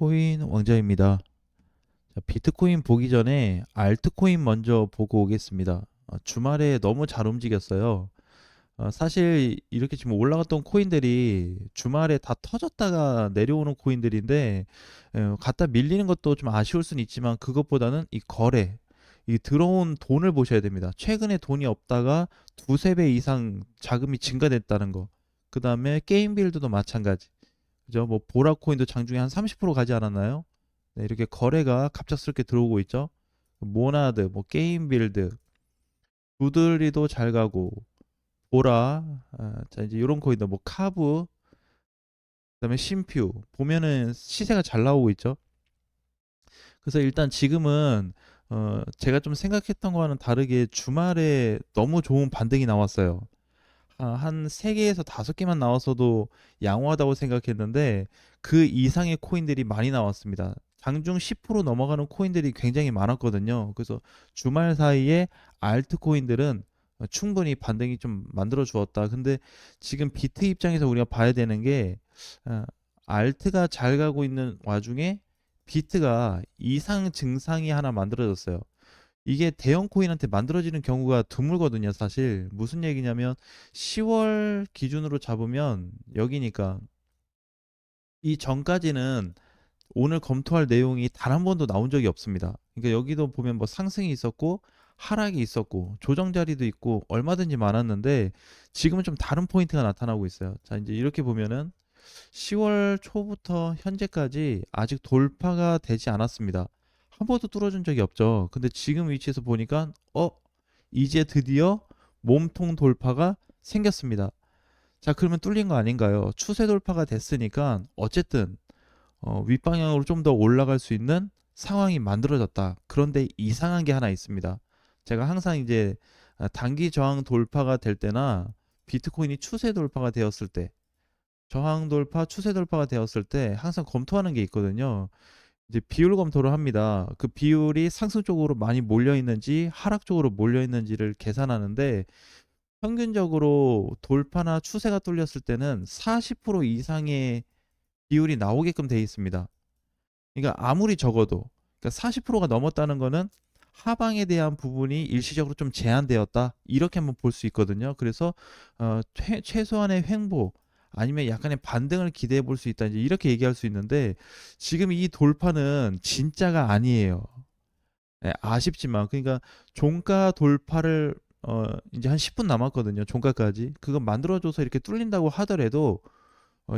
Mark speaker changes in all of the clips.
Speaker 1: 비트코인 왕자입니다. 자, 비트코인 보기 전에 알트코인 먼저 보고 오겠습니다. 주말에 너무 잘 움직였어요. 사실 이렇게 지금 올라갔던 코인들이 주말에 다 터졌다가 내려오는 코인들인데 갖다 밀리는 것도 좀 아쉬울 수는 있지만 그것보다는 이 거래, 이 들어온 돈을 보셔야 됩니다. 최근에 돈이 없다가 두세 배 이상 자금이 증가됐다는 거. 그 다음에 게임 빌드도 마찬가지. 그죠? 뭐 보라코인도 장중에 한 30% 가지 않았나요? 네, 이렇게 거래가 갑작스럽게 들어오고 있죠. 모나드, 뭐 게임 빌드, 두들리도 잘 가고 보라, 자 이제 이런 코인들 뭐 카브, 그다음에 심퓨 보면은 시세가 잘 나오고 있죠. 그래서 일단 지금은 제가 좀 생각했던 거와는 다르게 주말에 너무 좋은 반등이 나왔어요. 한 3개에서 5개만 나왔어도 양호하다고 생각했는데 그 이상의 코인들이 많이 나왔습니다. 장중 10% 넘어가는 코인들이 굉장히 많았거든요. 그래서 주말 사이에 알트 코인들은 충분히 반등이 좀 만들어 주었다. 근데 지금 비트 입장에서 우리가 봐야 되는 게 어, 알트가 잘 가고 있는 와중에 비트가 이상 증상이 하나 만들어졌어요. 이게 대형 코인한테 만들어지는 경우가 드물거든요, 사실. 무슨 얘기냐면 10월 기준으로 잡으면 여기니까 이 전까지는 오늘 검토할 내용이 단 한 번도 나온 적이 없습니다. 그러니까 여기도 보면 뭐 상승이 있었고 하락이 있었고 조정 자리도 있고 얼마든지 많았는데 지금은 좀 다른 포인트가 나타나고 있어요. 자, 이제 이렇게 보면은 10월 초부터 현재까지 아직 돌파가 되지 않았습니다. 한 번도 뚫어준 적이 없죠. 근데 지금 위치에서 보니까 이제 드디어 몸통 돌파가 생겼습니다. 자, 그러면 뚫린 거 아닌가요? 추세 돌파가 됐으니까 어쨌든 윗방향으로 좀 더 올라갈 수 있는 상황이 만들어졌다. 그런데 이상한 게 하나 있습니다. 제가 항상 이제 단기 저항 돌파가 될 때나 비트코인이 추세 돌파가 되었을 때 저항 돌파, 추세 돌파가 되었을 때 항상 검토하는 게 있거든요. 이제 비율 검토를 합니다. 그 비율이 상승 쪽으로 많이 몰려 있는지 하락 쪽으로 몰려 있는지를 계산하는데 평균적으로 돌파나 추세가 뚫렸을 때는 40% 이상의 비율이 나오게끔 돼 있습니다. 그러니까 아무리 적어도 그러니까 40%가 넘었다는 거는 하방에 대한 부분이 일시적으로 좀 제한되었다. 이렇게 한번 볼 수 있거든요. 그래서 최소한의 횡보 아니면 약간의 반등을 기대해 볼 수 있다. 이제 이렇게 얘기할 수 있는데 지금 이 돌파는 진짜가 아니에요. 네, 아쉽지만 그러니까 종가 돌파를 이제 한 10분 남았거든요. 종가까지. 그거 만들어줘서 이렇게 뚫린다고 하더라도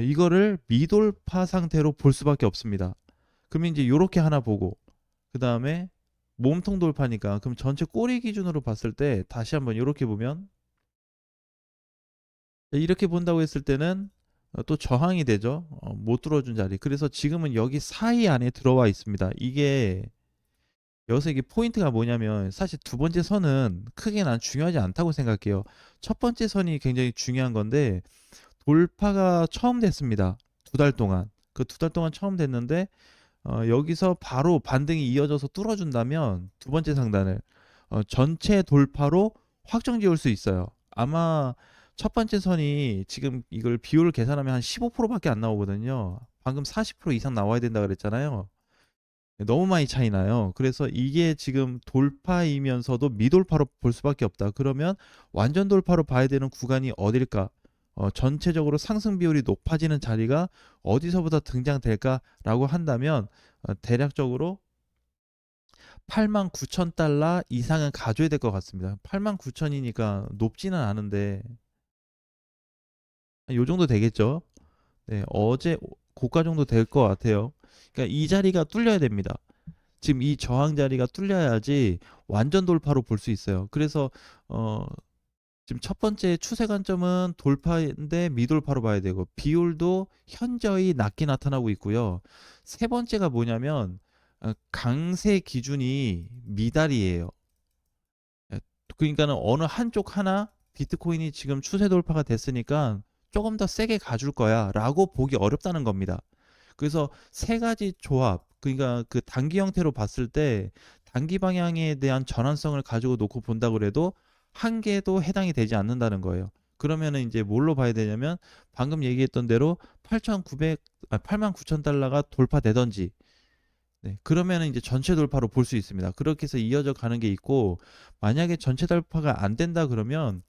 Speaker 1: 이거를 미돌파 상태로 볼 수밖에 없습니다. 그러면 이제 요렇게 하나 보고 그 다음에 몸통 돌파니까 그럼 전체 꼬리 기준으로 봤을 때 다시 한번 요렇게 보면 이렇게 본다고 했을 때는 또 저항이 되죠. 못 뚫어준 자리. 그래서 지금은 여기 사이 안에 들어와 있습니다. 이게 여기서 이게 포인트가 뭐냐면 사실 두 번째 선은 크게 난 중요하지 않다고 생각해요. 첫 번째 선이 굉장히 중요한 건데 돌파가 처음 됐습니다. 2달 동안. 그 2달 동안 처음 됐는데 여기서 바로 반등이 이어져서 뚫어준다면 두 번째 상단을 전체 돌파로 확정 지을 수 있어요. 아마 첫 번째 선이 지금 이걸 비율을 계산하면 한 15%밖에 안 나오거든요. 방금 40% 이상 나와야 된다 그랬잖아요. 너무 많이 차이 나요. 그래서 이게 지금 돌파이면서도 미돌파로 볼 수밖에 없다. 그러면 완전 돌파로 봐야 되는 구간이 어딜까? 전체적으로 상승 비율이 높아지는 자리가 어디서부터 등장될까라고 한다면 대략적으로 89,000달러 이상은 가져야 될 것 같습니다. 89,000이니까 높지는 않은데 요 정도 되겠죠? 네, 어제 고가 정도 될 것 같아요. 그러니까 이 자리가 뚫려야 됩니다. 지금 이 저항 자리가 뚫려야지 완전 돌파로 볼 수 있어요. 그래서 어, 지금 첫 번째 추세 관점은 돌파인데 미돌파로 봐야 되고 비율도 현저히 낮게 나타나고 있고요. 세 번째가 뭐냐면 강세 기준이 미달이에요. 예, 그러니까는 어느 한쪽 하나 비트코인이 지금 추세 돌파가 됐으니까 조금 더 세게 가줄 거야라고 보기 어렵다는 겁니다. 그래서 세 가지 조합, 그러니까 그 단기 형태로 봤을 때 단기 방향에 대한 전환성을 가지고 놓고 본다 그래도 한 개도 해당이 되지 않는다는 거예요. 그러면은 이제 뭘로 봐야 되냐면 방금 얘기했던 대로 89,000달러가 돌파되던지, 네, 그러면은 이제 전체 돌파로 볼 수 있습니다. 그렇게 해서 이어져 가는 게 있고, 만약에 전체 돌파가 안 된다 그러면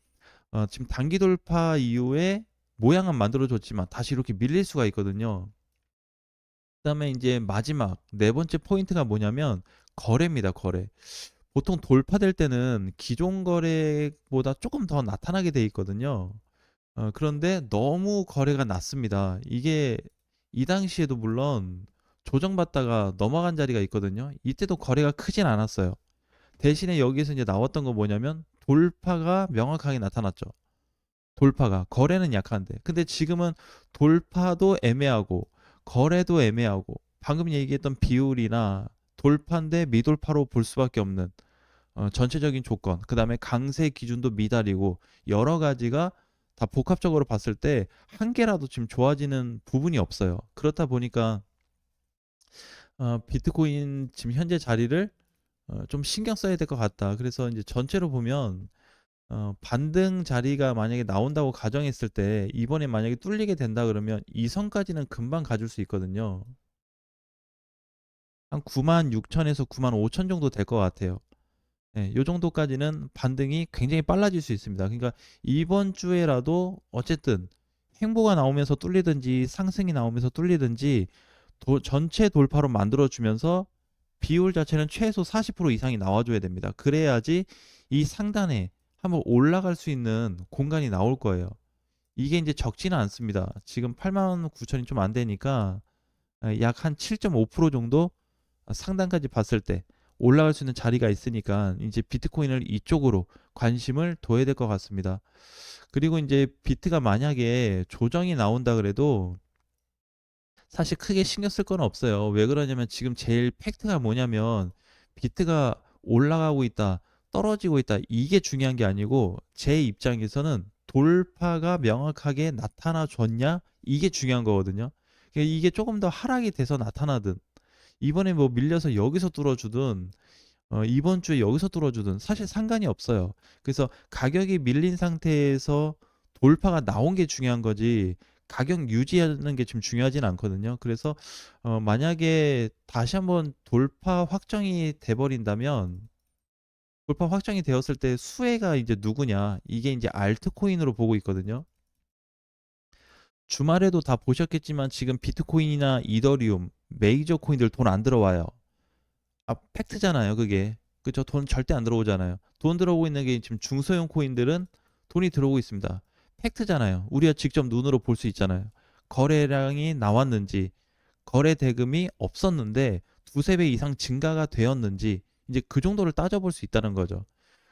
Speaker 1: 지금 단기 돌파 이후에 모양은 만들어줬지만 다시 이렇게 밀릴 수가 있거든요. 그다음에 이제 마지막 네 번째 포인트가 뭐냐면 거래입니다. 거래. 보통 돌파될 때는 기존 거래보다 조금 더 나타나게 돼 있거든요. 그런데 너무 거래가 낮습니다. 이게 이 당시에도 물론 조정받다가 넘어간 자리가 있거든요. 이때도 거래가 크진 않았어요. 대신에 여기에서 이제 나왔던 거 뭐냐면 돌파가 명확하게 나타났죠. 돌파가. 거래는 약한데. 근데 지금은 돌파도 애매하고 거래도 애매하고 방금 얘기했던 비율이나 돌파인데 미돌파로 볼 수밖에 없는 전체적인 조건, 그 다음에 강세 기준도 미달이고 여러 가지가 다 복합적으로 봤을 때 한 개라도 지금 좋아지는 부분이 없어요. 그렇다 보니까 비트코인 지금 현재 자리를 좀 신경 써야 될 것 같다. 그래서 이제 전체로 보면 반등 자리가 만약에 나온다고 가정했을 때 이번에 만약에 뚫리게 된다 그러면 이 선까지는 금방 가줄 수 있거든요. 한 96,000에서 95,000 정도 될 것 같아요. 네, 요 정도까지는 반등이 굉장히 빨라질 수 있습니다. 그러니까 이번 주에라도 어쨌든 횡보가 나오면서 뚫리든지 상승이 나오면서 뚫리든지 전체 돌파로 만들어주면서 비율 자체는 최소 40% 이상이 나와줘야 됩니다. 그래야지 이 상단에 한번 올라갈 수 있는 공간이 나올 거예요. 이게 이제 적지는 않습니다. 지금 89,000이 좀 안 되니까 약 한 7.5% 정도 상단까지 봤을 때 올라갈 수 있는 자리가 있으니까 이제 비트코인을 이쪽으로 관심을 둬야 될 것 같습니다. 그리고 이제 비트가 만약에 조정이 나온다 그래도 사실 크게 신경 쓸 건 없어요. 왜 그러냐면 지금 제일 팩트가 뭐냐면 비트가 올라가고 있다, 떨어지고 있다, 이게 중요한 게 아니고 제 입장에서는 돌파가 명확하게 나타나 줬냐, 이게 중요한 거거든요. 그러니까 이게 조금 더 하락이 돼서 나타나든 이번에 뭐 밀려서 여기서 뚫어주든 이번 주에 여기서 뚫어주든 사실 상관이 없어요. 그래서 가격이 밀린 상태에서 돌파가 나온 게 중요한 거지 가격 유지하는 게 지금 중요하진 않거든요. 그래서 만약에 다시 한번 돌파 확정이 되었을 때 수혜가 이제 누구냐, 이게 이제 알트코인으로 보고 있거든요. 주말에도 다 보셨겠지만 지금 비트코인이나 이더리움 메이저 코인들 돈 안 들어와요. 팩트잖아요, 그게. 그죠? 돈 절대 안 들어오잖아요. 돈 들어오고 있는 게 지금 중소형 코인들은 돈이 들어오고 있습니다. 팩트잖아요. 우리가 직접 눈으로 볼 수 있잖아요. 거래량이 나왔는지, 거래 대금이 없었는데 두세 배 이상 증가가 되었는지, 이제 그 정도를 따져볼 수 있다는 거죠.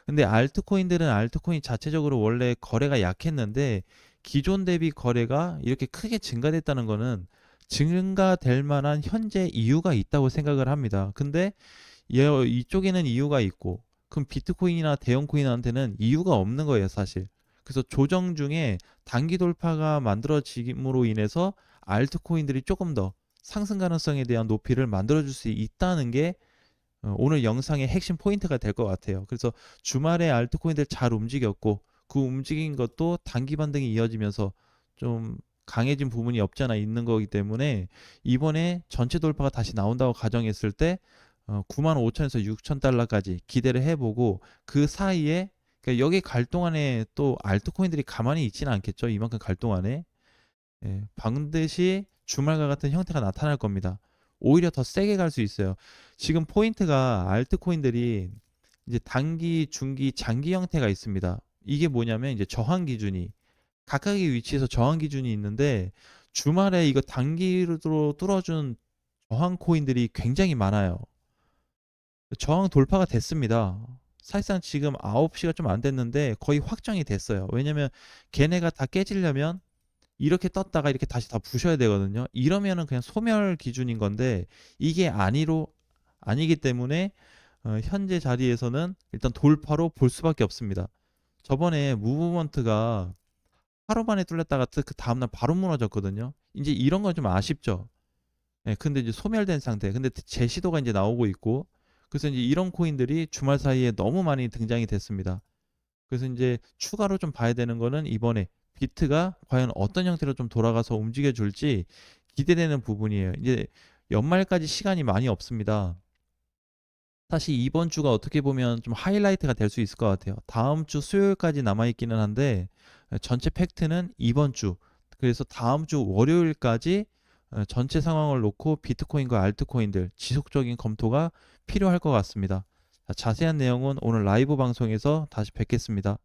Speaker 1: 근데 알트코인들은 알트코인 자체적으로 원래 거래가 약했는데 기존 대비 거래가 이렇게 크게 증가됐다는 거는 증가될 만한 현재 이유가 있다고 생각을 합니다. 근데 이쪽에는 이유가 있고 그럼 비트코인이나 대형 코인한테는 이유가 없는 거예요, 사실. 그래서 조정 중에 단기 돌파가 만들어짐으로 인해서 알트코인들이 조금 더 상승 가능성에 대한 높이를 만들어줄 수 있다는 게 오늘 영상의 핵심 포인트가 될 것 같아요. 그래서 주말에 알트코인들 잘 움직였고 그 움직인 것도 단기 반등이 이어지면서 좀 강해진 부분이 없지 않아 있는 거기 때문에 이번에 전체 돌파가 다시 나온다고 가정했을 때 95,000에서 6,000달러까지 기대를 해보고 그 사이에 그러니까 여기 갈 동안에 또 알트코인들이 가만히 있지는 않겠죠. 이만큼 갈 동안에 반드시 주말과 같은 형태가 나타날 겁니다. 오히려 더 세게 갈 수 있어요. 지금 포인트가 알트코인들이 이제 단기, 중기, 장기 형태가 있습니다. 이게 뭐냐면 이제 저항 기준이 각각의 위치에서 저항 기준이 있는데 주말에 이거 단기로 뚫어준 저항 코인들이 굉장히 많아요. 저항 돌파가 됐습니다. 사실상 지금 9시가 좀 안 됐는데 거의 확정이 됐어요. 왜냐면 걔네가 다 깨지려면 이렇게 떴다가 이렇게 다시 다 부셔야 되거든요. 이러면은 그냥 소멸 기준인 건데 이게 아니기 때문에 현재 자리에서는 일단 돌파로 볼 수밖에 없습니다. 저번에 무브먼트가 하루 만에 뚫렸다가 그 다음날 바로 무너졌거든요. 이제 이런 건 좀 아쉽죠. 예, 근데 이제 소멸된 상태. 근데 제시도가 이제 나오고 있고, 그래서 이제 이런 코인들이 주말 사이에 너무 많이 등장이 됐습니다. 그래서 이제 추가로 좀 봐야 되는 거는 이번에 비트가 과연 어떤 형태로 좀 돌아가서 움직여 줄지 기대되는 부분이에요. 이제 연말까지 시간이 많이 없습니다. 사실 이번 주가 어떻게 보면 좀 하이라이트가 될 수 있을 것 같아요. 다음 주 수요일까지 남아 있기는 한데 전체 팩트는 이번 주, 그래서 다음 주 월요일까지 전체 상황을 놓고 비트코인과 알트코인들 지속적인 검토가 필요할 것 같습니다. 자, 자세한 내용은 오늘 라이브 방송에서 다시 뵙겠습니다.